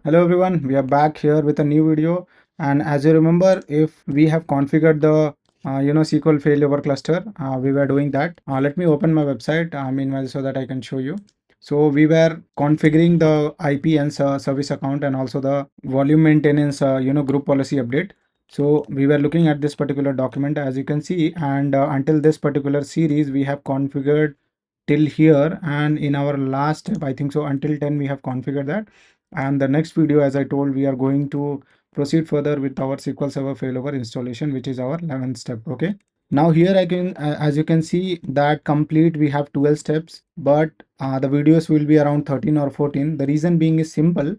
Hello everyone, we are back here with a new video. And as you remember, if we have configured the SQL failover cluster, we were doing that. Let me open my website meanwhile so that I can show you. So we were configuring the IP and service account and also the volume maintenance group policy update. So we were looking at this particular document as you can see, and until this particular series we have configured till here, and in our last step I think so until 10 we have configured that. And the next video, as I told, we are going to proceed further with our SQL Server failover installation, which is our 11th step. Okay, now here I can as you can see that complete we have 12 steps, but the videos will be around 13 or 14. The reason being is simple.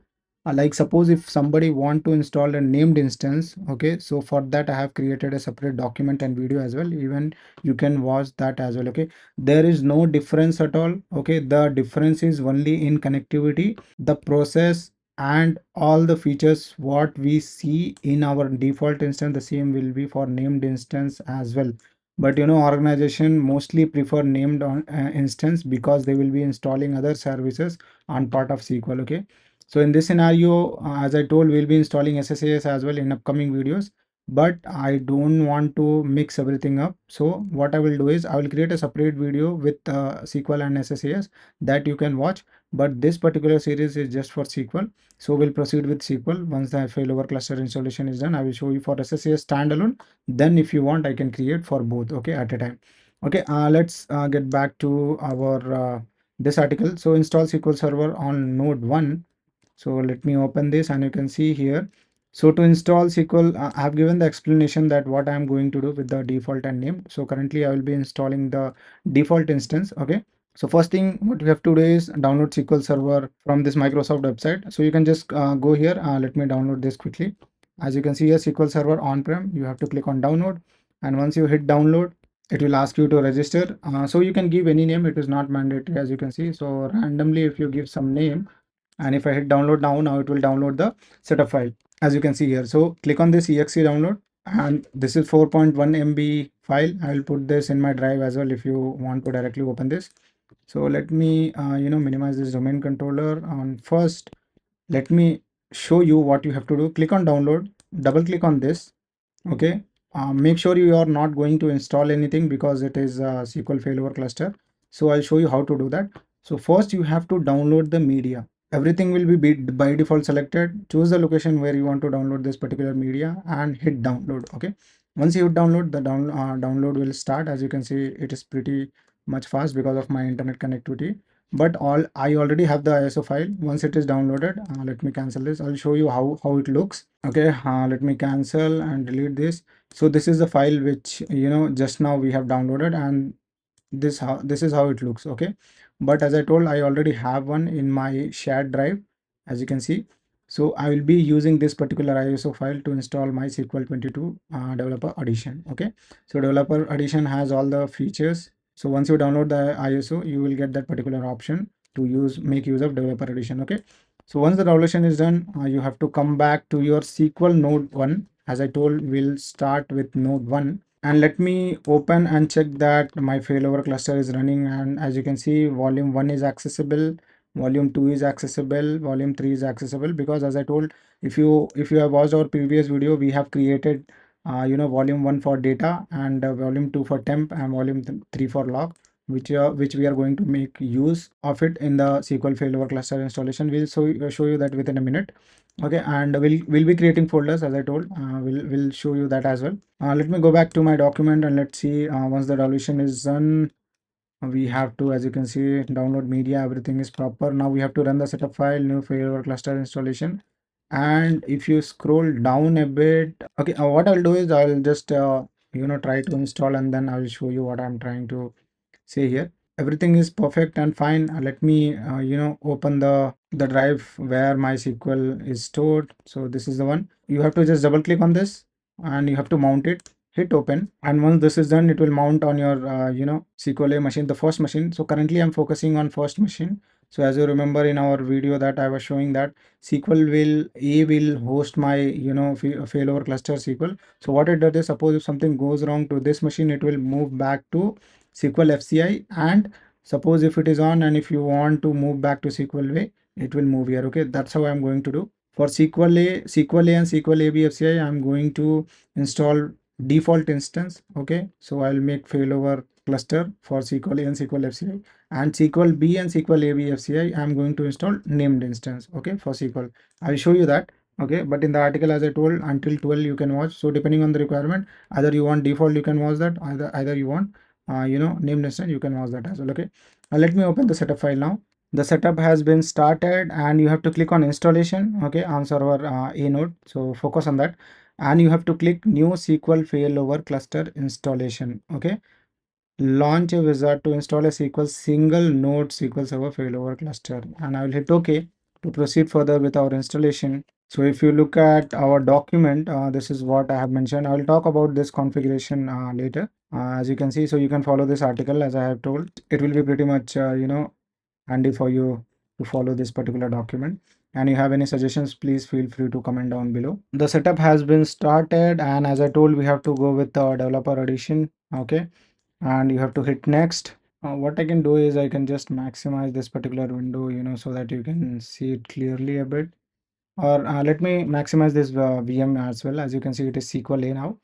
Like suppose if somebody want to install a named instance, okay, so for that I have created a separate document and video as well. Even you can watch that as well. Okay, there is no difference at all. Okay, the difference is only in connectivity, the process, and all the features what we see in our default instance, the same will be for named instance as well. But organization mostly prefer named on instance because they will be installing other services on part of SQL. Okay, so in this scenario, as I told, we'll be installing SSAS as well in upcoming videos, but I don't want to mix everything up. So what I will do is I will create a separate video with SQL and SSAS that you can watch, but this particular series is just for SQL. So we'll proceed with SQL. Once the failover cluster installation is done, I will show you for SSAS standalone. Then if you want, I can create for both, okay, at a time. Okay, let's get back to our this article. So install SQL Server on node 1. So let me open this and you can see here. So to install SQL, I have given the explanation that what I am going to do with the default and named. So currently I will be installing the default instance. Okay. So first thing what we have to do is download SQL Server from this Microsoft website. So you can just go here. Let me download this quickly. As you can see here, SQL Server on-prem, you have to click on download. And once you hit download, it will ask you to register. So you can give any name. It is not mandatory, as you can see. So randomly, if you give some name, and if I hit download now it will download the setup file as you can see here. So click on this exe download, and this is 4.1 MB file. I will put this in my drive as well if you want to directly open this. So let me minimize this domain controller. On first, let me show you what you have to do. Click on download, double click on this. Okay, make sure you are not going to install anything because it is a SQL failover cluster. So I'll show you how to do that. So first you have to download the media. Everything will be by default selected. Choose the location where you want to download this particular media and hit download. Okay, once you hit download, the download will start. As you can see, it is pretty much fast because of my internet connectivity. But I already have the ISO file. Once it is downloaded, let me cancel this. I'll show you how it looks. Okay, let me cancel and delete this. So this is the file which just now we have downloaded, and this is how it looks. Okay, but as I told, I already have one in my shared drive, as you can see. So I will be using this particular ISO file to install MySQL 22 developer edition. Okay, so developer edition has all the features. So once you download the ISO, you will get that particular option to make use of developer edition. Okay, so once the downloadation is done, you have to come back to your SQL node 1. As I told, we'll start with node 1, and let me open and check that my failover cluster is running. And as you can see, volume 1 is accessible, volume 2 is accessible, volume 3 is accessible, because as I told, if you have watched our previous video, we have created volume 1 for data, and volume 2 for temp, and volume 3 for log, which we are going to make use of it in the SQL failover cluster installation. We'll show you that within a minute. Okay, and we'll be creating folders, as I told. We'll show you that as well. Let me go back to my document and let's see. Once the downloadation is done, we have to, as you can see, download media, everything is proper. Now we have to run the setup file, new failover cluster installation. And if you scroll down a bit, okay, what I'll do is I'll just try to install, and then I will show you what I'm trying to say here. Everything is perfect and fine. Let me open the drive where my SQL is stored. So this is the one. You have to just double click on this and you have to mount it. Hit open, and once this is done, it will mount on your SQL machine, the first machine. So currently I'm focusing on first machine. So as you remember in our video that I was showing that SQL will host my failover cluster SQL. So what it does is, suppose if something goes wrong to this machine, it will move back to SQL FCI, and suppose if it is on and if you want to move back to SQL way, it will move here. Okay, that's how I'm going to do For SQL A and SQL AB FCI, I'm going to install default instance. Okay, so I'll make failover cluster for SQL A and SQL FCI, and SQL B and SQL AB FCI, I'm going to install named instance. Okay, for SQL, I'll show you that. Okay, but in the article, as I told, until 12 you can watch. So depending on the requirement, either you want default, you can watch that. Either you want named instance, you can watch that as well. Okay, let me open the setup file now. The setup has been started, and you have to click on installation. Okay, on server A node, so focus on that, and you have to click new SQL failover cluster installation. Okay, launch a wizard to install a SQL single node SQL server failover cluster, and I will hit OK to proceed further with our installation. So if you look at our document, this is what I have mentioned. I will talk about this configuration later, as you can see. So you can follow this article as I have told. It will be pretty much handy for you to follow this particular document. And you have any suggestions, please feel free to comment down below. The setup has been started, and as I told, we have to go with the developer edition. Okay, and you have to hit next. What I can do is I can just maximize this particular window, so that you can see it clearly a bit. Or let me maximize this VM as well. As you can see, it is SQL A now.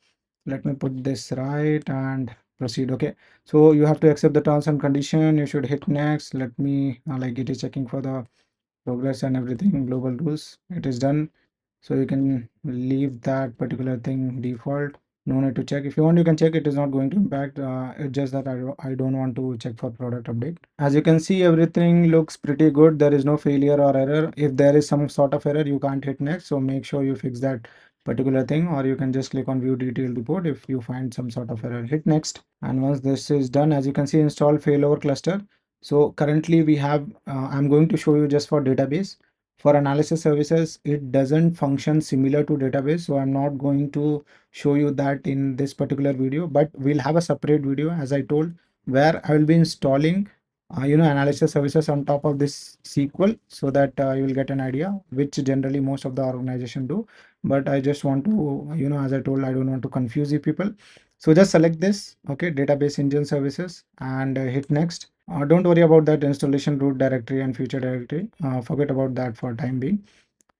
Let me put this right and proceed. Okay, so you have to accept the terms and condition. You should hit next. Let me like, it is checking for the progress and everything, global rules. It is done, so you can leave that particular thing default. No need to check. If you want, you can check. It is not going to impact. It's just that I don't want to check for product update. As you can see, everything looks pretty good. There is no failure or error. If there is some sort of error, you can't hit next, so make sure you fix that particular thing, or you can just click on view detailed report. If you find some sort of error, hit next. And once this is done, as you can see, install failover cluster. So currently we have I'm going to show you just for database. For analysis services, it doesn't function similar to database, so I'm not going to show you that in this particular video, but we'll have a separate video, as I told, where I will be installing analysis services on top of this SQL, so that you will get an idea, which generally most of the organization do. But I just want to, as I told, I don't want to confuse you people. So just select this, okay, database engine services, and hit next. Don't worry about that installation root directory and future directory. Forget about that for time being.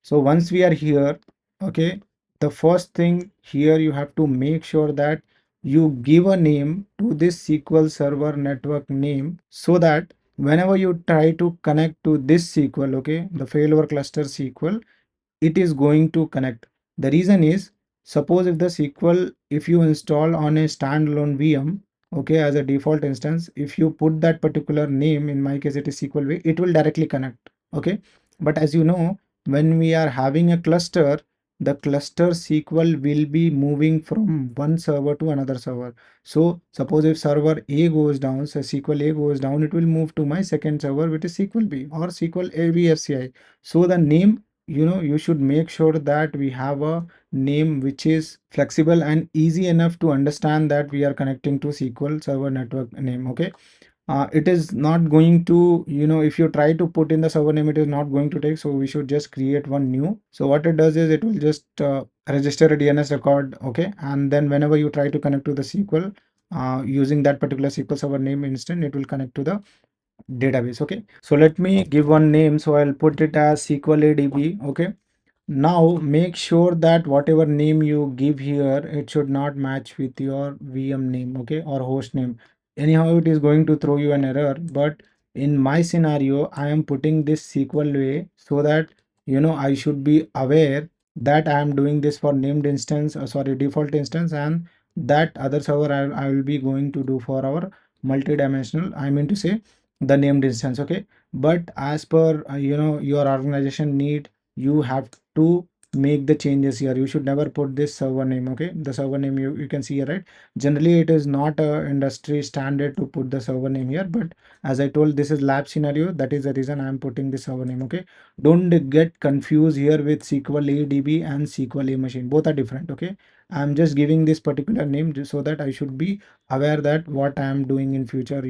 So once we are here, okay, the first thing here, you have to make sure that you give a name to this SQL server network name, so that whenever you try to connect to this SQL, okay, the failover cluster SQL, it is going to connect. The reason is, suppose if the SQL, if you install on a standalone VM, okay, as a default instance, if you put that particular name, in my case it is SQL V, it will directly connect. Okay, but as you know, when we are having a cluster, the cluster SQL will be moving from one server to another server. So suppose if server A goes down, so SQL A goes down, it will move to my second server, which is SQL B or SQL ABFCI. So the name, you should make sure that we have a name which is flexible and easy enough to understand that we are connecting to SQL server network name. Okay, it is not going to, if you try to put in the server name, it is not going to take. So we should just create one new. So what it does is, it will just register a DNS record. Okay, and then whenever you try to connect to the SQL using that particular SQL server name instance, it will connect to the database. Okay, so let me give one name. So I'll put it as SQL ADB. Okay, now make sure that whatever name you give here, it should not match with your VM name, okay, or host name. Anyhow, it is going to throw you an error. But in my scenario, I am putting this SQL way, so that I should be aware that I am doing this for named instance, sorry, default instance, and that other server I will be going to do for our multi-dimensional, I mean to say, the named instance. Okay, but as per your organization need, you have to make the changes here. You should never put this server name. Okay, the server name, you can see here, right? Generally it is not a industry standard to put the server name here, but as I told, this is lab scenario, that is the reason I am putting the server name. Okay, don't get confused here with SQL ADB and SQL A machine, both are different. Okay, I'm just giving this particular name just so that I should be aware that what I am doing in future,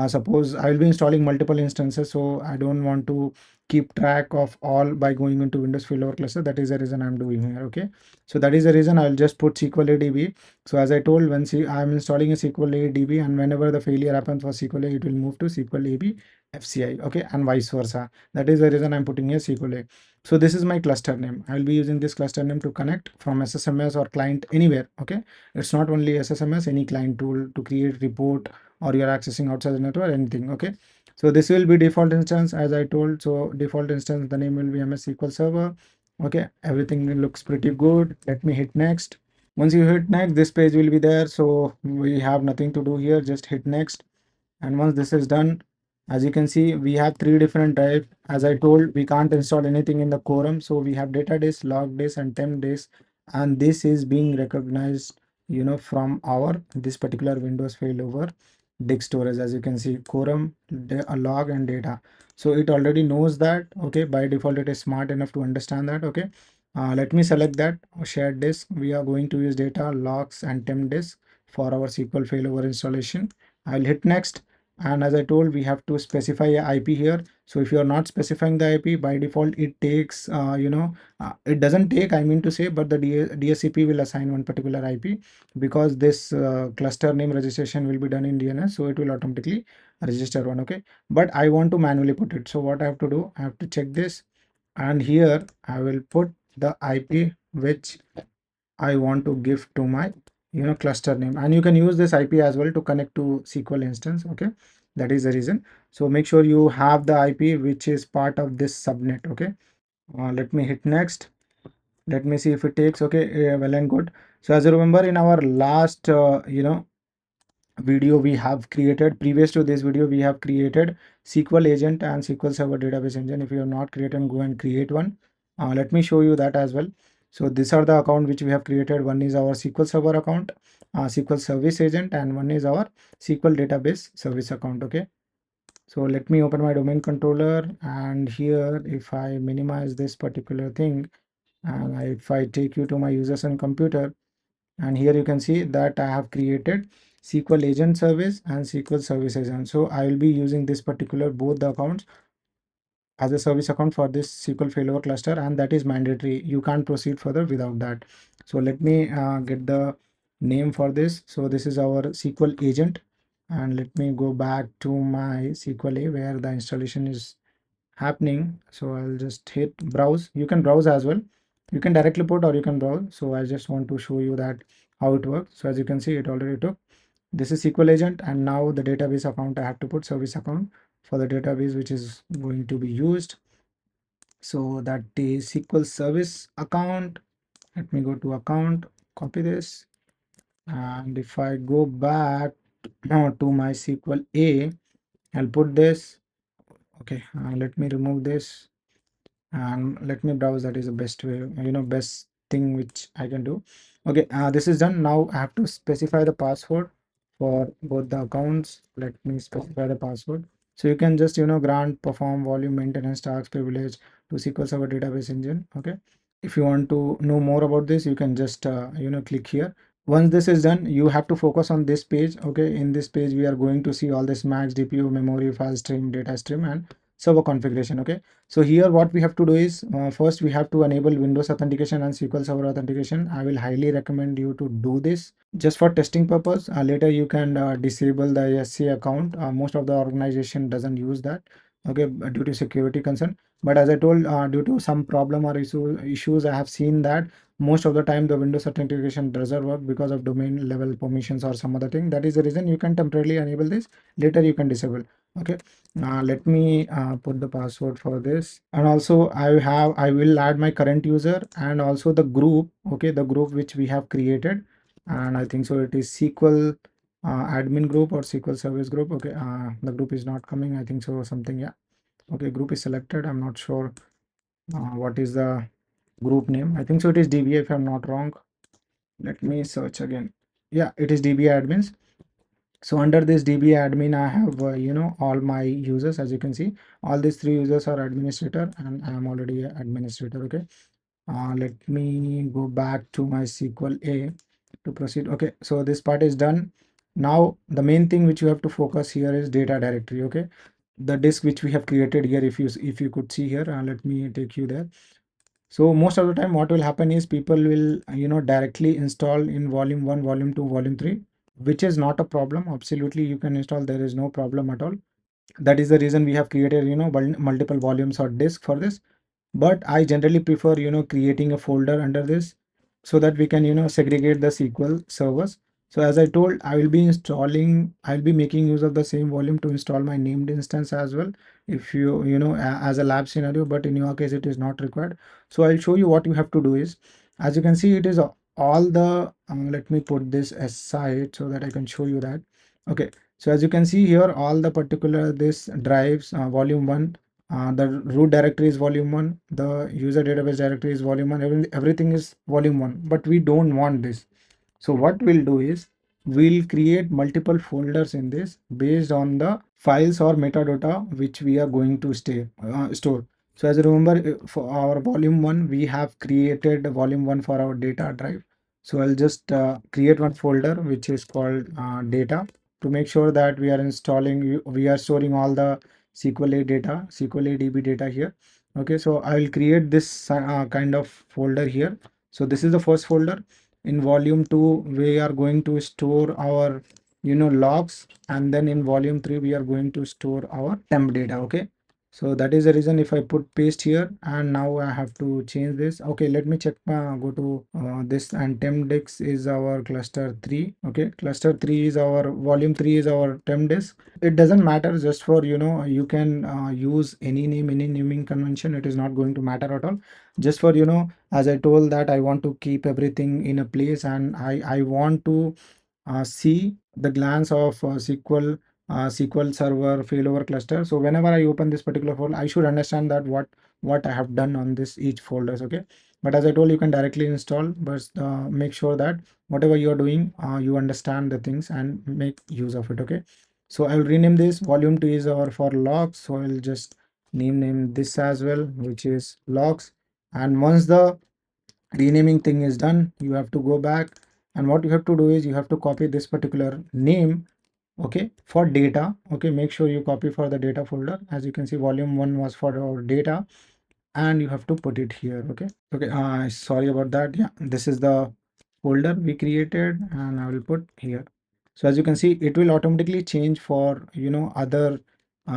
Suppose I will be installing multiple instances, so I don't want to keep track of all by going into Windows failover cluster. That is the reason I'm doing here. Okay, so that is the reason I'll just put SQL ADB. So as I told, when I'm installing a SQL ADB, and whenever the failure happens for SQL A, it will move to SQL AB FCI. Okay, and vice versa. That is the reason I'm putting here SQL A. So this is my cluster name. I'll be using this cluster name to connect from SSMS or client anywhere. Okay, it's not only SSMS, any client tool to create report, or you're accessing outside the network, anything. Okay, so this will be default instance, as I told. So default instance, the name will be MS SQL Server. Okay, everything looks pretty good. Let me hit next. Once you hit next, this page will be there, so we have nothing to do here. Just hit next. And once this is done, as you can see, we have three different drives. As I told, we can't install anything in the quorum, so we have data disk, log disk, and temp disk, and this is being recognized, from our this particular Windows failover disk storage. As you can see, quorum, log, and data. So it already knows that. Okay, by default it is smart enough to understand that. Okay, let me select that shared disk. We are going to use data, logs, and temp disk for our SQL failover installation. I'll hit next. And as I told, we have to specify a IP here. So if you are not specifying the IP, by default it takes, it doesn't take, I mean to say, but the DSCP will assign one particular IP, because this cluster name registration will be done in DNS, so it will automatically register one. Okay, but I want to manually put it. So what I have to do, I have to check this, and here I will put the IP which I want to give to my cluster name, and you can use this IP as well to connect to SQL instance. Okay, that is the reason. So make sure you have the IP which is part of this subnet. Okay, let me hit next. Let me see if it takes. Okay, well and good. So as you remember, in our last video we have created, previous to this video, we have created SQL agent and SQL server database engine. If you have not created, go and create one. Let me show you that as well. So these are the account which we have created. One is our SQL server account, SQL service agent, and one is our SQL database service account. Okay, so let me open my domain controller, and here if I minimize this particular thing, and if I take you to my users and computer, and here you can see that I have created SQL agent service and SQL service agent. So I will be using this particular both the accounts as a service account for this SQL failover cluster, and that is mandatory. You can't proceed further without that. So let me get the name for this. So this is our SQL agent, and let me go back to my SQL A where the installation is happening. So I'll just hit browse. You can browse as well. You can directly put or you can browse. So I just want to show you that how it works. So as you can see, it already took. This is SQL agent, and now the database account I have to put service account for the database which is going to be used. So that is SQL service account. Let me go to account, copy this, and if I go back to my SQL A, I'll put this. Okay, let me remove this and let me browse. That is the best way, best thing which I can do. Okay, this is done. Now I have to specify the password for both the accounts. Let me specify the password. So you can just grant, perform, volume, maintenance, tasks, privilege to SQL Server database engine. Okay, if you want to know more about this, you can just click here. Once this is done, you have to focus on this page. Okay, in this page we are going to see all this max DPU, memory, file stream, data stream, and server configuration. Okay, so here what we have to do is, first we have to enable Windows authentication and SQL Server authentication. I will highly recommend you to do this just for testing purpose. Later you can disable the SC account. Most of the organization doesn't use that, okay, due to security concern. But as I told, due to some problem or issues, I have seen that most of the time the Windows authentication doesn't work because of domain level permissions or some other thing. That is the reason you can temporarily enable this. Later you can disable. Okay, let me put the password for this, and also I will add my current user and also the group. Okay, the group which we have created, and I think so it is SQL admin group or SQL service group. Okay, the group is not coming, I think so, something. Yeah, okay, group is selected. I'm not sure what is the group name. I think so it is DBA if I'm not wrong. Let me search again. Yeah, it is DBA admins. So under this DBA admin, I have all my users. As you can see, all these three users are administrator, and I am already an administrator. Okay, let me go back to my SQL A to proceed. Okay, so this part is done. Now the main thing which you have to focus here is data directory. Okay, the disk which we have created here, if you could see here, let me take you there. So most of the time what will happen is people will directly install in volume 1, volume 2, volume 3, which is not a problem. Absolutely you can install, there is no problem at all. That is the reason we have created multiple volumes or disk for this. But I generally prefer creating a folder under this, so that we can segregate the SQL servers. So as I told, I'll be making use of the same volume to install my named instance as well, if as a lab scenario, but in your case it is not required. So I'll show you what you have to do is, as you can see, it is all the let me put this aside so that I can show you that. Okay, so as you can see here, all the particular this drives, volume 1, the root directory is volume 1, the user database directory is volume 1, everything is volume 1, but we don't want this. So what we'll do is, we'll create multiple folders in this based on the files or metadata which we are going to store. So as you remember, for our volume 1, we have created volume 1 for our data drive. So I'll just create one folder which is called data, to make sure that we are storing all the SQL data, SQL DB data here. Okay, so I will create this kind of folder here. So this is the first folder. In volume 2 we are going to store our logs, and then in volume 3 we are going to store our temp data. Okay, so that is the reason if I put paste here, and now I have to change this. Okay, let me check, go to this, and temp disk is our cluster 3. Okay, cluster 3 is our volume 3 is our temp disk. It doesn't matter, just for you can use any name, any naming convention, it is not going to matter at all. Just for as I told that I want to keep everything in a place, and I want to see the glance of SQL Server failover cluster. So whenever I open this particular folder, I should understand that what I have done on this each folders. Okay, but as I told, you can directly install, but make sure that whatever you are doing, you understand the things and make use of it. Okay, so I will rename this. Volume 2 is our for logs, so I'll just name this as well, which is logs. And once the renaming thing is done, you have to go back, and what you have to do is, you have to copy this particular name, okay, for data. Okay, make sure you copy for the data folder. As you can see, volume 1 was for our data, and you have to put it here. Okay, sorry about that. Yeah, this is the folder we created, and I will put here. So as you can see, it will automatically change for other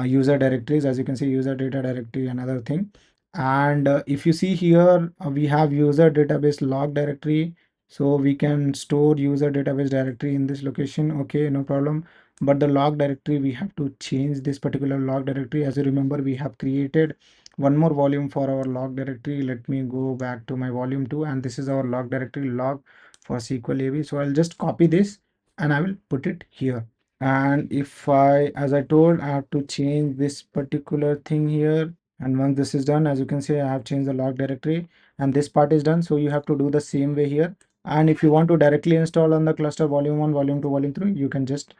user directories. As you can see, user data directory, another thing. And if you see here, we have user database log directory, so we can store user database directory in this location. Okay, no problem. But the log directory, we have to change this particular log directory. As you remember, we have created one more volume for our log directory. Let me go back to my volume 2, and this is our log directory, log for sqlab. So I'll just copy this and I will put it here. And if as I told, I have to change this particular thing here. And once this is done, as you can see, I have changed the log directory, and this part is done. So you have to do the same way here. And if you want to directly install on the cluster volume 1, volume 2, volume 3, you can just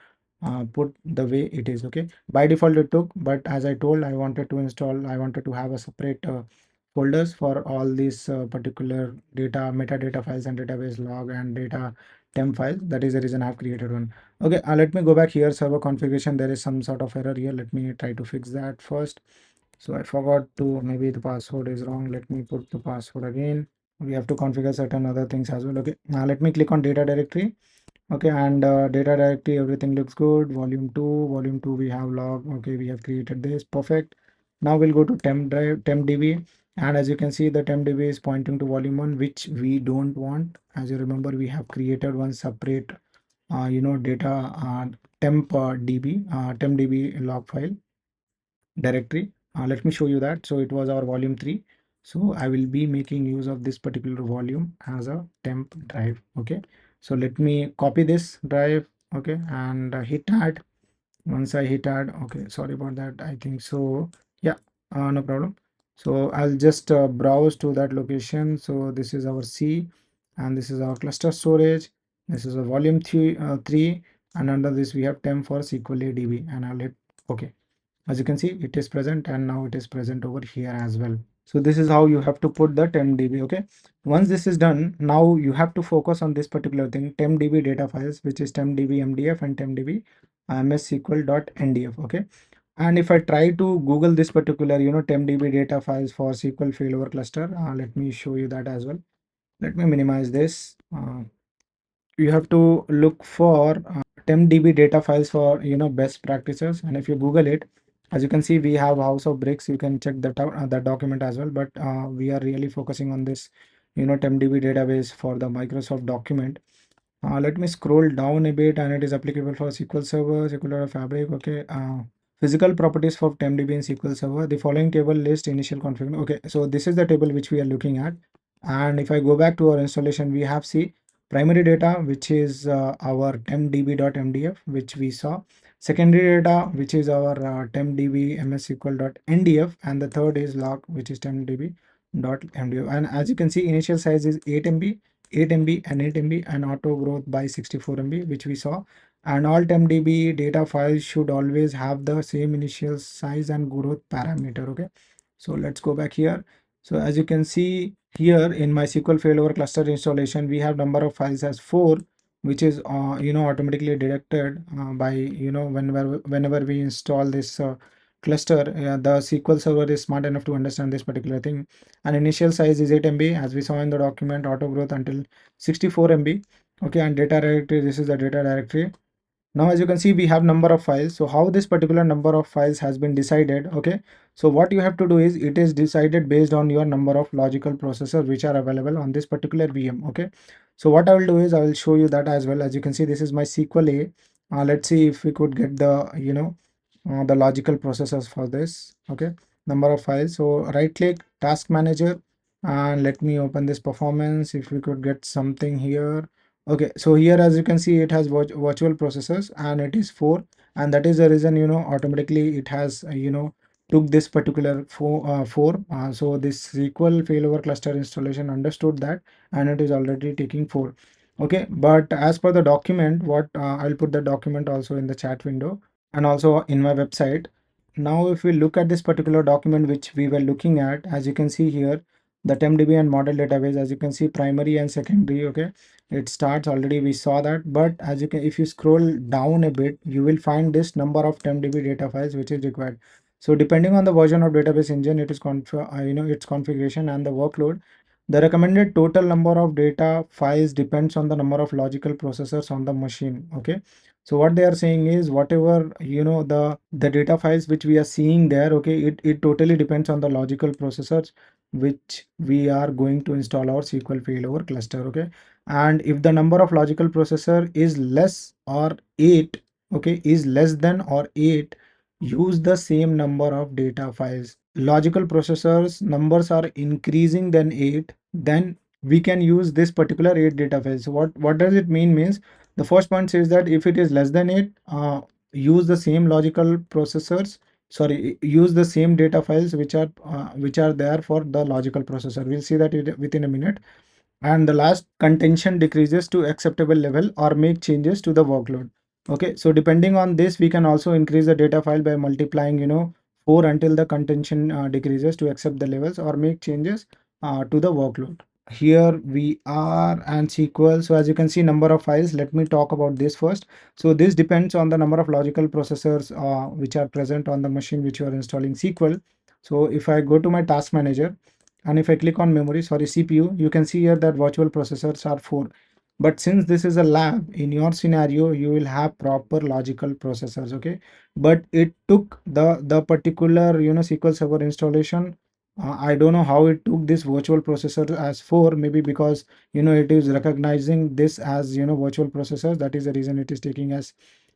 put the way it is. Okay, by default it took, but as I told, I wanted to have a separate folders for all these particular data, metadata files, and database log and data temp files. That is the reason I have created one. Okay, let me go back here, server configuration. There is some sort of error here. Let me try to fix that first. So I forgot to, maybe the password is wrong. Let me put the password again. We have to configure certain other things as well. Okay, now let me click on data directory. Okay, and data directory, everything looks good. Volume 2 we have log. Okay, we have created this, perfect. Now we'll go to temp drive, temp db, and as you can see, the temp db is pointing to volume 1, which we don't want. As you remember, we have created one separate data temp db log file directory. Let me show you that. So it was our volume 3. So I will be making use of this particular volume as a temp drive. Okay, so let me copy this drive. Okay, and hit add. Once I hit add, okay, sorry about that, I think so. Yeah, no problem. So I'll just browse to that location. So this is our C, and this is our cluster storage. This is a volume 3, and under this we have temp for SQL DB, and I'll hit okay. As you can see, it is present, and now it is present over here as well. So this is how you have to put the temp.db. Okay, once this is done, now you have to focus on this particular thing, temp.db data files, which is temp.db mdf and temp.db msql.ndf. Okay, and if I try to Google this particular, temp.db data files for SQL failover cluster, let me show you that as well. Let me minimize this. You have to look for tempdb data files for best practices, and if you Google it, as you can see, we have house of bricks. You can check that out, that document as well, but we are really focusing on this tempdb database for the Microsoft document. Let me scroll down a bit, and it is applicable for SQL Server, SQL Fabric. Okay. Physical properties for TempDB in SQL Server. The following table lists initial configuration. Okay, so this is the table which we are looking at. And if I go back to our installation, we have see primary data, which is our tempdb.mdf, which we saw. Secondary data, which is our tempdb msql.ndf, and the third is log, which is tempdb.mdf. And as you can see, initial size is 8 MB, 8 MB and 8 MB, and auto growth by 64 MB, which we saw. And all tempdb data files should always have the same initial size and growth parameter. Okay, so let's go back here. So as you can see here in my SQL failover cluster installation, we have number of files as 4, which is automatically detected by whenever we install this cluster. The SQL server is smart enough to understand this particular thing. And initial size is 8 MB, as we saw in the document. Auto growth until 64 MB. Okay, and data directory, this is the data directory. Now as you can see, we have number of files. So how this particular number of files has been decided? Okay, so what you have to do is, it is decided based on your number of logical processors which are available on this particular VM. Okay, so what I will do is, I will show you that as well. As you can see, this is my SQL A. Let's see if we could get the logical processors for this. Okay, number of files. So right click task manager, and let me open this performance. If we could get something here. Okay, so here as you can see, it has virtual processors, and it is 4, and that is the reason automatically it has took this particular 4. So this SQL failover cluster installation understood that, and it is already taking 4. Okay, but as per the document, what I'll put the document also in the chat window and also in my website. Now if we look at this particular document which we were looking at, as you can see here, the tempdb and model database, as you can see, primary and secondary. Okay, it starts already, we saw that, but as you can, if you scroll down a bit, you will find this number of tempdb data files which is required. So depending on the version of database engine, it is its configuration and the workload. The recommended total number of data files depends on the number of logical processors on the machine. Okay, so what they are saying is, whatever the data files which we are seeing there, okay, it totally depends on the logical processors which we are going to install our SQL failover cluster. Okay, and if the number of logical processor is less or 8, okay, is less than or 8, use the same number of data files. Logical processors numbers are increasing than 8, then we can use this particular 8 data files. So what does it means the first point says that if it is less than 8, use the same logical processors, sorry, use the same data files which are there for the logical processor. We'll see that within a minute. And the last, contention decreases to acceptable level or make changes to the workload. Okay, so depending on this, we can also increase the data file by multiplying 4 until the contention decreases to accept the levels or make changes to the workload. Here we are, and SQL. So as you can see, number of files, let me talk about this first. So this depends on the number of logical processors which are present on the machine which you are installing SQL. So if I go to my task manager, and if I click on memory, sorry, CPU, you can see here that virtual processors are 4. But since this is a lab, in your scenario, you will have proper logical processors. Okay, but it took the particular SQL Server installation. I don't know how it took this virtual processor as 4, maybe because it is recognizing this as virtual processors. That is the reason it is taking as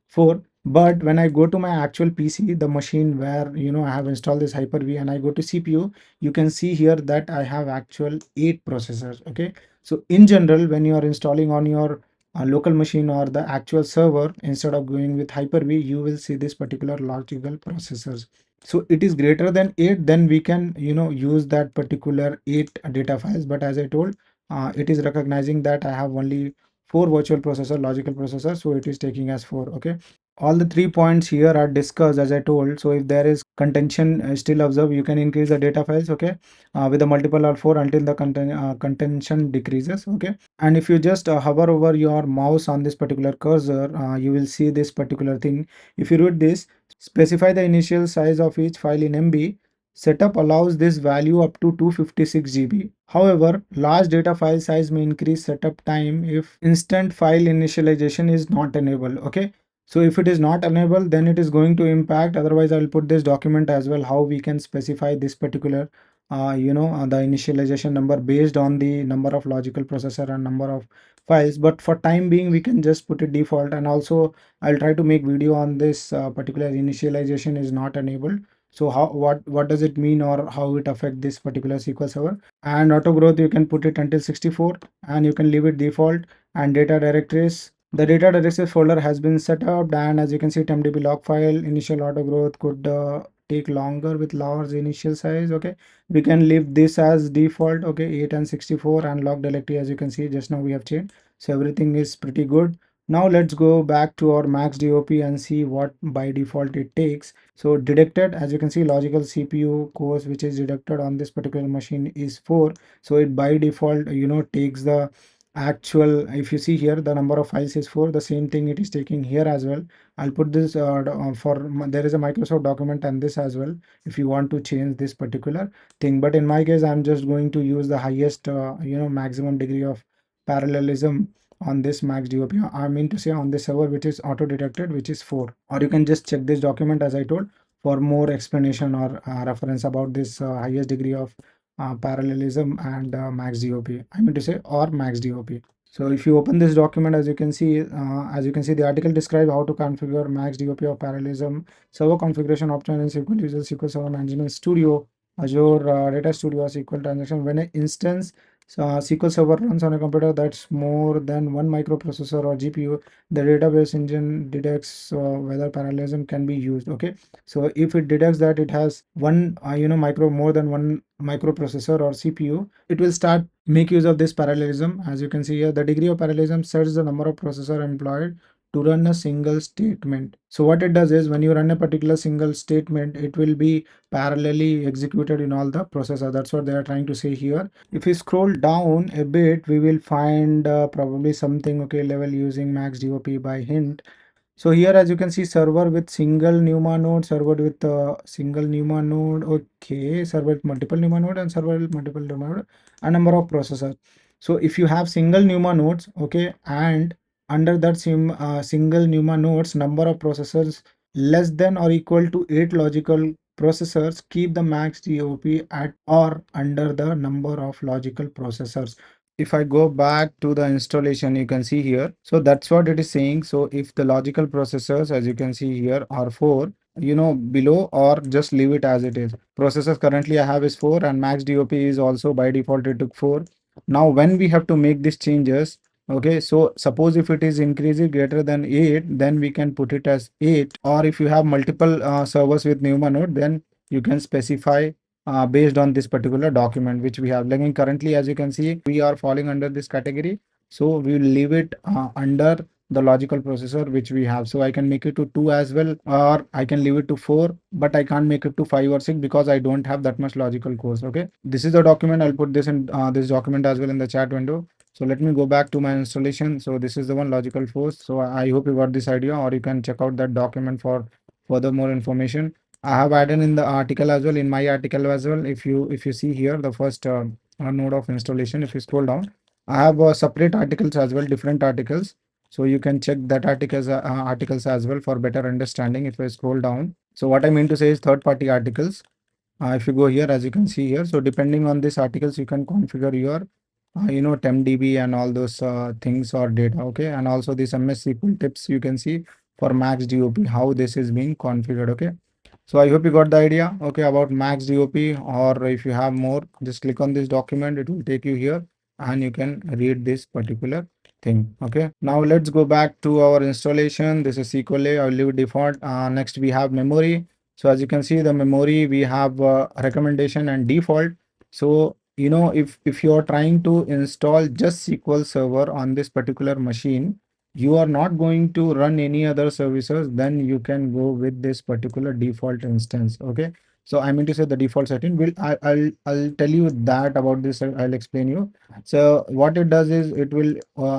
4. But when I go to my actual PC, the machine where I have installed this Hyper-V, and I go to CPU, you can see here that I have actual 8 processors. Okay, so in general, when you are installing on your local machine or the actual server, instead of going with Hyper-V, you will see this particular logical processors. So it is greater than 8, then we can use that particular 8 data files. But as I told, it is recognizing that I have only 4 virtual processor, logical processor, so it is taking as 4. Okay, all the 3 points here are discussed as I told. So if there is contention still observed, you can increase the data files, okay, with a multiple of 4 until the contention decreases, okay. And if you just hover over your mouse on this particular cursor, you will see this particular thing. If you read this, specify the initial size of each file in MB. Setup allows this value up to 256 GB. However, large data file size may increase setup time if instant file initialization is not enabled, okay. So if it is not enabled, then it is going to impact. Otherwise, I will put this document as well, how we can specify this particular, the initialization number based on the number of logical processor and number of files. But for time being, we can just put it default. And also, I'll try to make video on this particular initialization is not enabled. So how what does it mean, or how it affect this particular SQL Server? And auto growth, you can put it until 64, and you can leave it default. And data directories, the data directories folder has been set up, and as you can see, tempdb log file initial auto growth could take longer with large initial size, okay. We can leave this as default, okay, 8 and 64, and log directory, as you can see, just now we have changed. So everything is pretty good. Now let's go back to our max DOP and see what by default it takes. So deducted, as you can see, logical CPU cores which is deducted on this particular machine is 4. So it by default, takes the actual, if you see here, the number of files is 4. The same thing it is taking here as well. I'll put this there is a Microsoft document and this as well, if you want to change this particular thing. But in my case, I'm just going to use the highest maximum degree of parallelism on this max DOP. I mean to say on this server which is auto detected, which is 4. Or you can just check this document as I told for more explanation or reference about this highest degree of parallelism and max DOP. I mean to say, or max DOP. So if you open this document, as you can see, the article describes how to configure max DOP of parallelism, server configuration option in SQL user SQL Server Management Studio, Azure Data Studio, SQL transaction. When an instance SQL Server runs on a computer that's more than one microprocessor or GPU, the database engine detects whether parallelism can be used. Okay, so if it detects that it has one, more than one microprocessor or CPU, it will start make use of this parallelism. As you can see here, the degree of parallelism sets the number of processor employed to run a single statement. So what it does is, when you run a particular single statement, it will be parallelly executed in all the processor. That's what they are trying to say here. If we scroll down a bit, we will find probably something, okay, level using max DOP by hint. So here, as you can see, server with single NUMA node, server with single NUMA node, okay, server with multiple NUMA node, and server with multiple NUMA node, a number of processors. So if you have single NUMA nodes, okay, and under that single NUMA nodes, number of processors less than or equal to 8 logical processors, keep the max DOP at or under the number of logical processors. If I go back to the installation, you can see here, so that's what it is saying. So if the logical processors, as you can see here, are 4, below, or just leave it as it is. Processors currently I have is 4, and max DOP is also by default it took 4. Now when we have to make these changes, okay, so suppose if it is increasing greater than 8, then we can put it as 8. Or if you have multiple servers with NUMA node, then you can specify based on this particular document which we have. Like currently, as you can see, we are falling under this category, so we will leave it under the logical processor which we have. So I can make it to 2 as well, or I can leave it to 4, but I can't make it to 5 or 6 because I don't have that much logical cores. Okay, this is the document. I'll put this in this document as well in the chat window. So let me go back to my installation. So this is the one, logical force. So I hope you got this idea, or you can check out that document for further more information. I have added in the article as well, in my article as well. If you see here, the first node of installation, if you scroll down, I have separate articles as well, different articles. So you can check that articles as well for better understanding. If I scroll down, so what I mean to say is third-party articles. If you go here, as you can see here, so depending on these articles, you can configure your tempdb and all those things or data. Okay, and also this MS SQL tips, you can see for max DOP how this is being configured. Okay, so I hope you got the idea, okay, about max DOP. Or if you have more, just click on this document, it will take you here and you can read this particular thing. Okay, now let's go back to our installation. This is SQLA, I'll leave it default. Next we have memory. So as you can see, the memory, we have recommendation and default. So if you are trying to install just SQL Server on this particular machine, you are not going to run any other services, then you can go with this particular default instance. Okay, so I mean to say the default setting will I'll tell you that about this. I'll explain you. So what it does is it will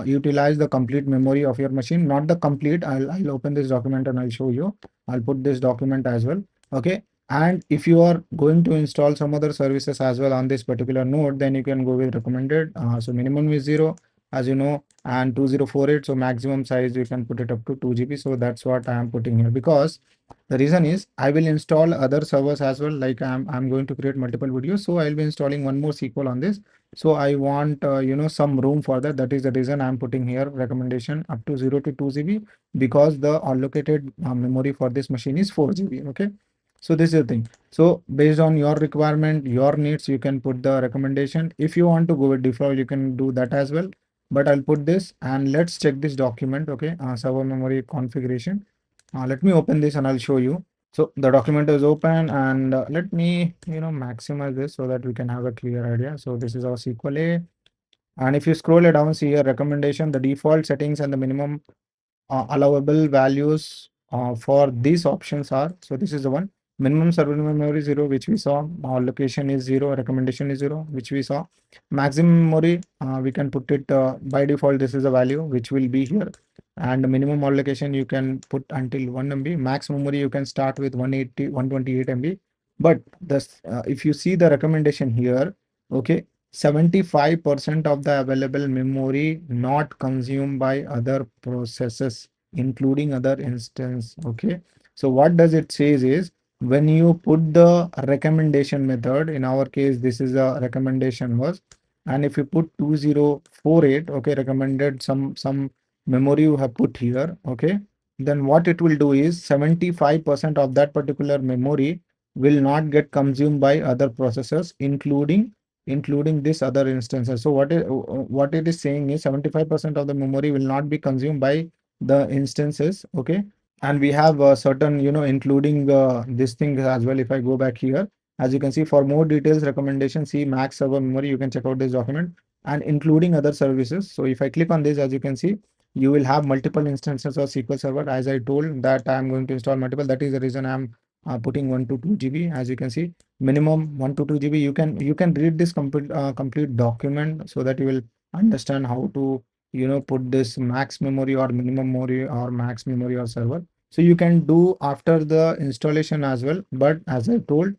utilize the complete memory of your machine, not the complete. I'll open this document and I'll show you. I'll put this document as well. Okay, and if you are going to install some other services as well on this particular node, then you can go with recommended. So minimum is 0, as you know, and 2048. So maximum size you can put it up to 2 GB. So that's what I am putting here, because the reason is I will install other servers as well. Like I'm going to create multiple videos, so I'll be installing one more SQL on this. So I want some room for that. That is the reason I'm putting here recommendation up to 0 to 2 GB, because the allocated memory for this machine is 4 GB. Okay, so this is the thing. So based on your requirement, your needs, you can put the recommendation. If you want to go with default, you can do that as well, but I'll put this, and let's check this document. Okay, server memory configuration. Let me open this and I'll show you. So the document is open, and let me maximize this so that we can have a clear idea. So this is our SQL A, and if you scroll it down, see here recommendation, the default settings and the minimum allowable values for these options are, so this is the one: minimum server memory 0, which we saw; location is 0; recommendation is 0, which we saw; maximum memory, we can put it by default, this is a value which will be here; and minimum allocation you can put until 1 MB; max memory you can start with 180 128 MB. But this if you see the recommendation here, okay, 75% of the available memory not consumed by other processes, including other instance. Okay, so what does it says is, when you put the recommendation method, in our case this is a recommendation was, and if you put 2048, okay, recommended some memory you have put here, okay, then what it will do is 75% of that particular memory will not get consumed by other processors, including this other instances. So what it is saying is 75% of the memory will not be consumed by the instances. Okay, and we have certain including this thing as well. If I go back here, as you can see, for more details recommendation, see max server memory, you can check out this document, and including other services. So if I click on this, as you can see, you will have multiple instances of SQL Server. As I told that I am going to install multiple, that is the reason I am putting 1 to 2 GB. As you can see, minimum 1 to 2 GB. You can read this complete document, so that you will understand how to put this max memory or minimum memory or max memory or server. So you can do after the installation as well, but as I told,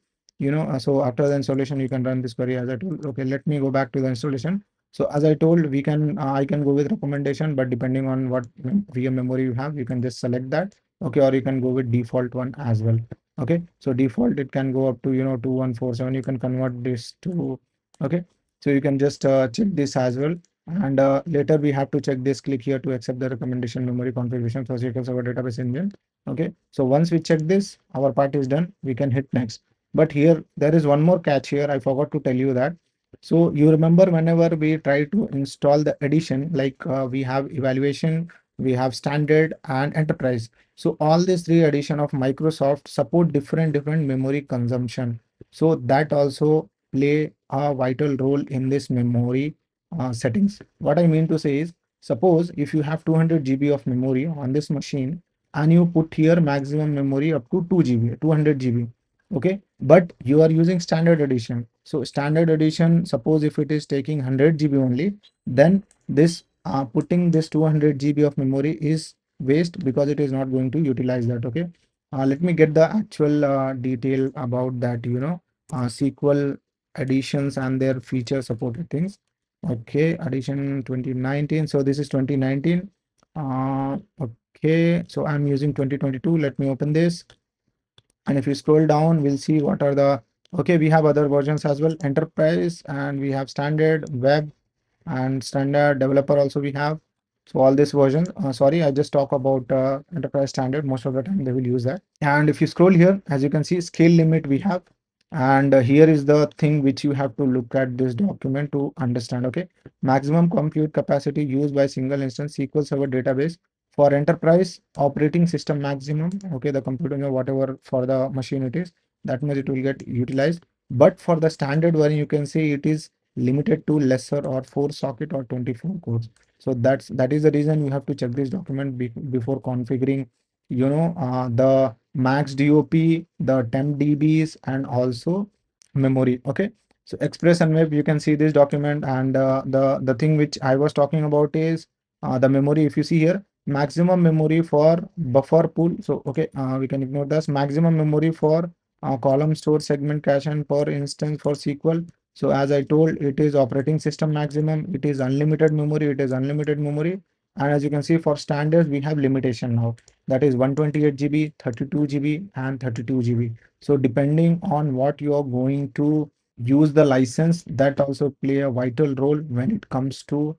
so after the installation you can run this query as I told. Okay, let me go back to the installation. So as I told, we can I can go with recommendation, but depending on what VM memory you have, you can just select that. Okay, or you can go with default one as well. Okay, so default it can go up to 2147. You can convert this to, okay, so you can just check this as well. And later we have to check this, click here to accept the recommendation memory configuration for SQL Server Database Engine. Okay, so once we check this, our part is done, we can hit next. But here there is one more catch here, I forgot to tell you that. So you remember, whenever we try to install the edition, like we have evaluation, we have standard and enterprise. So all these three edition of Microsoft support different memory consumption. So that also play a vital role in this memory settings. What I mean to say is, suppose if you have 200 GB of memory on this machine, and you put here maximum memory up to 200 GB. Okay, but you are using standard edition. So standard edition, suppose if it is taking 100 GB only, then this putting this 200 GB of memory is waste, because it is not going to utilize that. Okay, let me get the actual detail about that, SQL additions and their feature supported things. Okay, addition 2019. So this is 2019. Okay, so I'm using 2022. Let me open this. And if you scroll down, we'll see what are the, okay, we have other versions as well, enterprise, and we have standard, web, and standard developer also we have. So all this version, sorry, I just talk about enterprise standard. Most of the time they will use that. And if you scroll here, as you can see, scale limit we have. And here is the thing which you have to look at this document to understand. Okay, maximum compute capacity used by single instance SQL Server database for enterprise operating system maximum. Okay, the computer, whatever for the machine it is, that much it will get utilized. But for the standard one, you can say it is limited to lesser or 4 socket or 24 cores. So that is the reason you have to check this document before configuring, the max DOP, the temp DBs, and also memory. Okay. So express and web, you can see this document, and the thing which I was talking about is the memory. If you see here, maximum memory for buffer pool. So okay, we can ignore this. Maximum memory for column store segment cache and per instance for SQL. So as I told, it is operating system maximum. It is unlimited memory. It is unlimited memory. And as you can see, for standards, we have limitation now. That is 128 GB, 32 GB, and 32 GB. So depending on what you are going to use the license, that also play a vital role when it comes to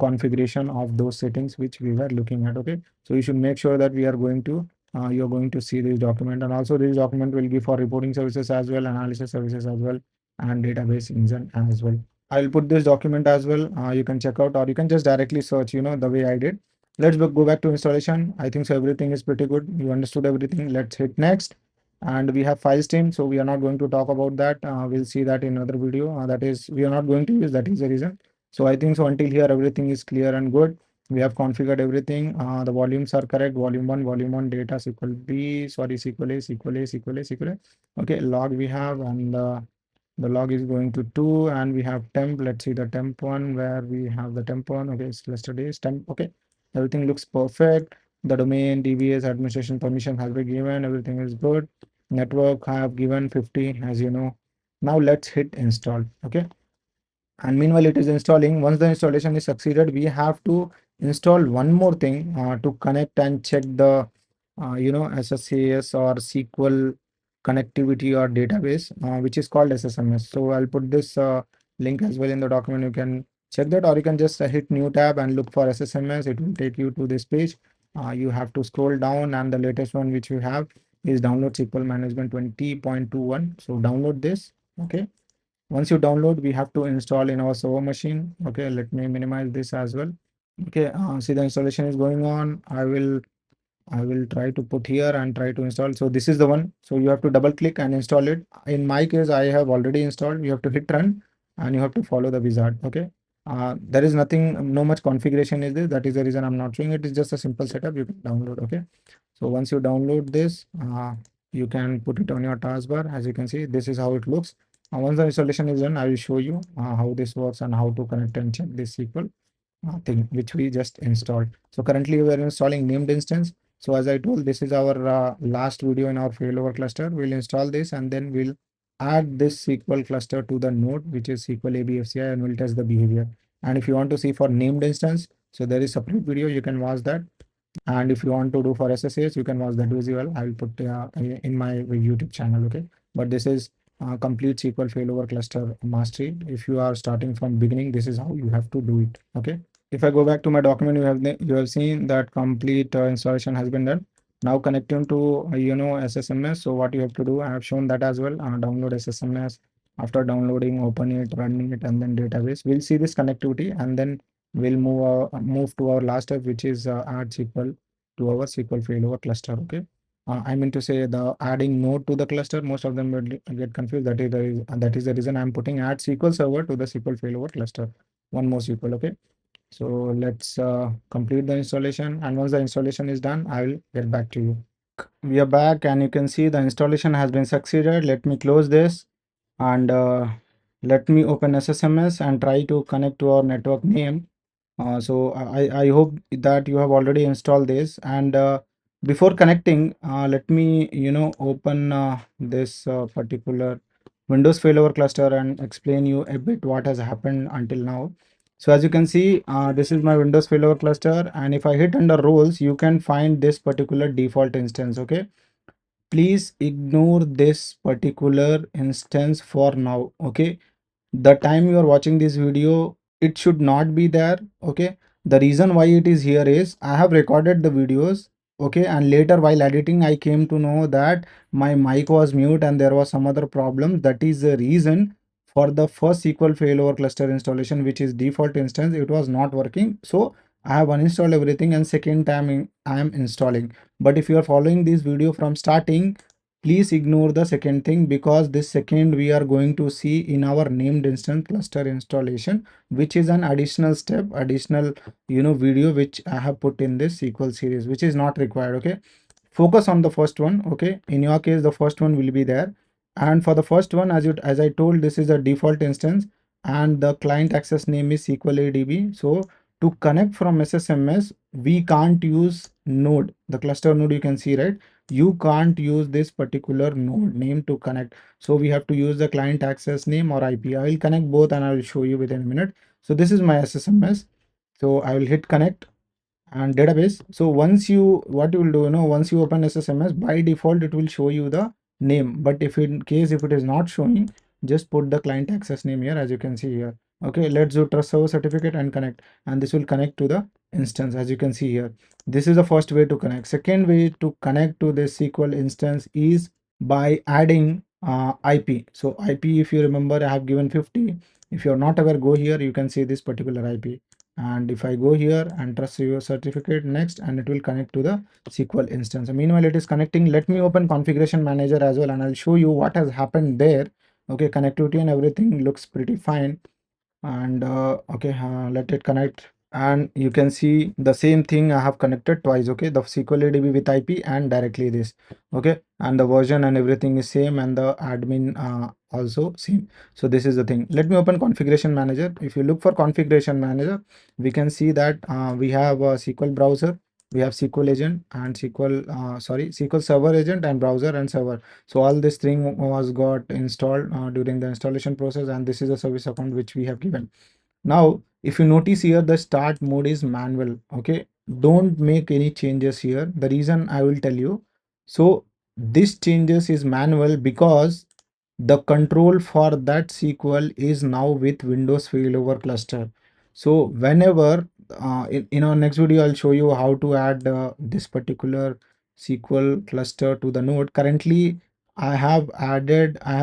configuration of those settings which we were looking at. Okay, so you should make sure that you're going to see this document, and also this document will give for reporting services as well, analysis services as well, and database engine as well. I'll put this document as well. You can check out, or you can just directly search, the way I did. Let's go back to installation. I think so everything is pretty good. You understood everything. Let's hit next. And we have file stream, so we are not going to talk about that. We'll see that in another video. That is, we are not going to use, that is the reason. So I think so until here everything is clear and good. We have configured everything. The volumes are correct. Volume 1 data SQL B, sorry, SQL A. Okay, log we have, and the log is going to 2, and we have temp. Let's see the temp one, where we have the temp one. Okay, it's yesterday's temp. Okay, everything looks perfect. The domain, DBS, administration permission has been given. Everything is good. Network I have given 50, as you know. Now let's hit install. Okay, and meanwhile it is installing. Once the installation is succeeded, we have to install one more thing to connect and check the SSAS or SQL connectivity or database, which is called SSMS. So I'll put this link as well in the document. You can check that, or you can just hit new tab and look for SSMS. It will take you to this page. You have to scroll down, and the latest one which you have is download SQL management 20.21. So download this. Okay, once you download, we have to install in our server machine. Okay, let me minimize this as well. Okay, see the installation is going on. I will try to put here and try to install. So this is the one. So you have to double click and install it. In my case, I have already installed. You have to hit run, and you have to follow the wizard. Okay, there is nothing, no much configuration is there. That is the reason I'm not showing it. It's just a simple setup. You can download. Okay, so once you download this, you can put it on your taskbar. As you can see, this is how it looks. Once the installation is done, I will show you how this works and how to connect and check this SQL thing which we just installed. So currently we are installing named instance. So as I told, this is our last video in our failover cluster. We'll install this, and then we'll add this SQL cluster to the node, which is sqlbi FCI, and we'll test the behavior. And if you want to see for named instance, so there is separate video, you can watch that. And if you want to do for SSAS, you can watch that as well. I will put in my YouTube channel. Okay, but this is complete SQL failover cluster mastery. If you are starting from beginning, this is how you have to do it. Okay, if I go back to my document, you have seen that complete installation has been done. Now connecting to SSMS. So what you have to do, I have shown that as well. Download SSMS. After downloading, open it, run it, and then database. We'll see this connectivity, and then we'll move to our last step, which is add SQL to our SQL failover cluster. Okay, I mean to say the adding node to the cluster. Most of them will get confused. That is the reason I'm putting add SQL server to the SQL failover cluster. One more SQL. Okay, so let's complete the installation, and once the installation is done, I will get back to you. We are back, and you can see the installation has been succeeded. Let me close this, and let me open SSMS and try to connect to our network name. So I hope that you have already installed this, and before connecting, let me open this particular Windows failover cluster and explain you a bit what has happened until now. So as you can see, this is my Windows failover cluster, and if I hit under roles, you can find this particular default instance. Okay, please ignore this particular instance for now. Okay, the time you are watching this video, it should not be there. Okay, the reason why it is here is I have recorded the videos. Okay, and later while editing, I came to know that my mic was mute and there was some other problem. That is the reason for the first SQL failover cluster installation, which is default instance, it was not working. So I have uninstalled everything, and second time I am installing. But if you are following this video from starting, please ignore the second thing, because this second we are going to see in our named instance cluster installation, which is an additional step, additional video which I have put in this SQL series, which is not required. Okay, focus on the first one. Okay, in your case the first one will be there, and for the first one, as I told, this is a default instance and the client access name is sqlbi. So to connect from SSMS, we can't use node, the cluster node you can see, right? You can't use this particular node name to connect, so we have to use the client access name or IP. I will connect both and I will show you within a minute. So this is my SSMS, so I will hit connect and database. So once you, what you will do, once you open SSMS, by default it will show you the name, but if in case if it is not showing, just put the client access name here, as you can see here. Okay, let's do trust server certificate and connect, and this will connect to the instance, as you can see here. This is the first way to connect. Second way to connect to this SQL instance is by adding IP. So IP, if you remember, I have given 50. If you're not aware, go here, you can see this particular IP, and if I go here and trust your certificate next, and it will connect to the SQL instance. Meanwhile it is connecting. Let me open configuration manager as well and I'll show you what has happened there. Okay, connectivity and everything looks pretty fine, and okay, let it connect, and you can see the same thing I have connected twice. Okay, the SQL ADB with IP and directly this. Okay, and the version and everything is same, and the admin also same. So this is the thing. Let me open configuration manager. If you look for configuration manager, we can see that we have a SQL browser, we have SQL agent and SQL server agent and browser and server. So all this thing was got installed during the installation process, and this is a service account which we have given. Now if you notice here, the start mode is manual. Okay, don't make any changes here. The reason I will tell you. So this changes is manual because the control for that SQL is now with Windows failover cluster. So whenever in our next video, I'll show you how to add this particular SQL cluster to the node. Currently, I have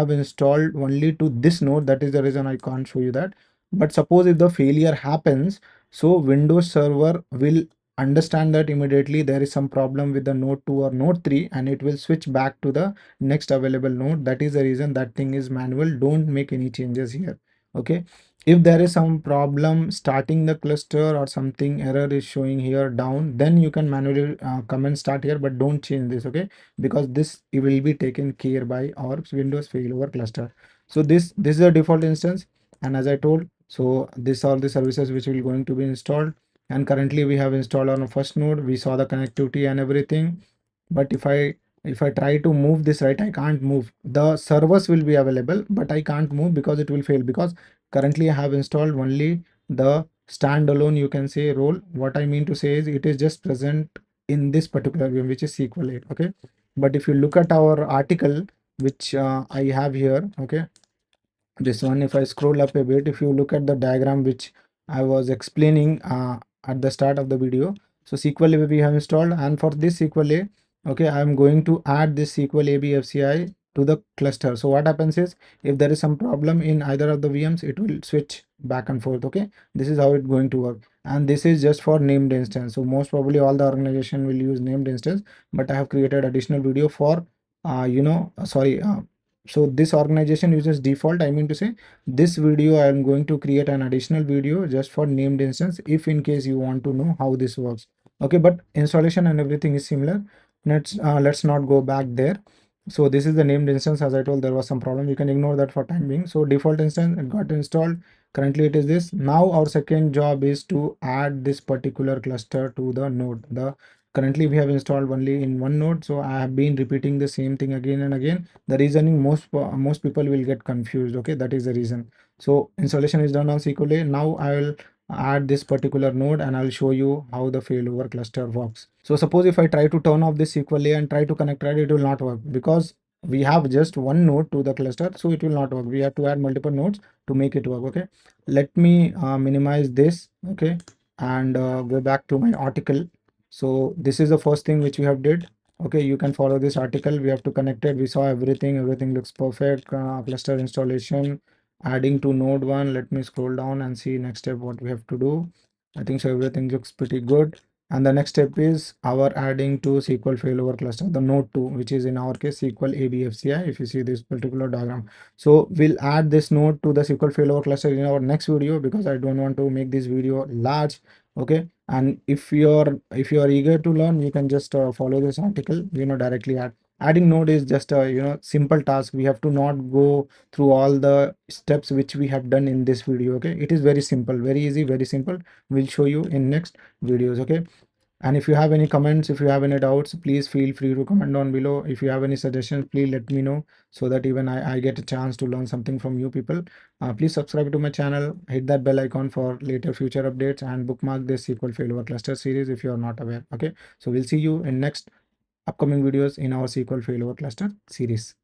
installed only to this node. That is the reason I can't show you that. But suppose if the failure happens, so Windows server will understand that immediately there is some problem with the node 2 or node 3, and it will switch back to the next available node. That is the reason that thing is manual. Don't make any changes here. Okay, if there is some problem starting the cluster or something error is showing here down, then you can manually come and start here, but don't change this. Okay, because this it will be taken care by our Windows failover cluster. So this is a default instance, and as I told, so these are the services which will going to be installed, and currently we have installed on a first node. We saw the connectivity and everything, but if I try to move this, right, I can't move. The servers will be available, but I can't move because it will fail, because currently I have installed only the standalone, you can say, role. What I mean to say is it is just present in this particular VM, which is SQL 8. Okay, but if you look at our article which I have here, okay, this one, if I scroll up a bit, if you look at the diagram which I was explaining at the start of the video, so SQL A we have installed, and for this SQL A, okay, I am going to add this SQL AB FCI to the cluster. So what happens is, if there is some problem in either of the VMs, it will switch back and forth. Okay, this is how it's going to work, and this is just for named instance. So most probably all the organization will use named instance, but I have created additional video for so this organization uses default. I mean to say, this video I am going to create an additional video just for named instance, if in case you want to know how this works. Okay, but installation and everything is similar. Let's not go back there. So this is the named instance. As I told, there was some problem, you can ignore that for time being. So default instance, it got installed. Currently it is this. Now our second job is to add this particular cluster to the node. The currently we have installed only in one node, so I have been repeating the same thing again and again. The reasoning, most people will get confused. Okay, that is the reason. So installation is done on SQL A. Now I will add this particular node and I'll show you how the failover cluster works. So suppose if I try to turn off this SQL A and try to connect, right, it will not work because we have just one node to the cluster, so it will not work. We have to add multiple nodes to make it work. Okay, let me minimize this. Okay, and go back to my article. So this is the first thing which we have did. Okay, you can follow this article. We have to connect it. We saw everything looks perfect. Cluster installation, adding to node 1. Let me scroll down and see next step what we have to do. I think so everything looks pretty good. And the next step is our adding to SQL failover cluster, the node 2, which is in our case SQL ABFCI, if you see this particular diagram. So we'll add this node to the SQL failover cluster in our next video, because I don't want to make this video large. Okay, and if you're eager to learn, you can just follow this article, directly adding node is just a simple task. We have to not go through all the steps which we have done in this video. Okay, it is very simple, very easy, very simple. We'll show you in next videos. Okay, and if you have any comments, if you have any doubts, please feel free to comment down below. If you have any suggestions, please let me know, so that even I get a chance to learn something from you people. Please subscribe to my channel, hit that bell icon for later future updates, and bookmark this SQL failover cluster series if you are not aware. Okay, so we'll see you in next upcoming videos in our SQL failover cluster series.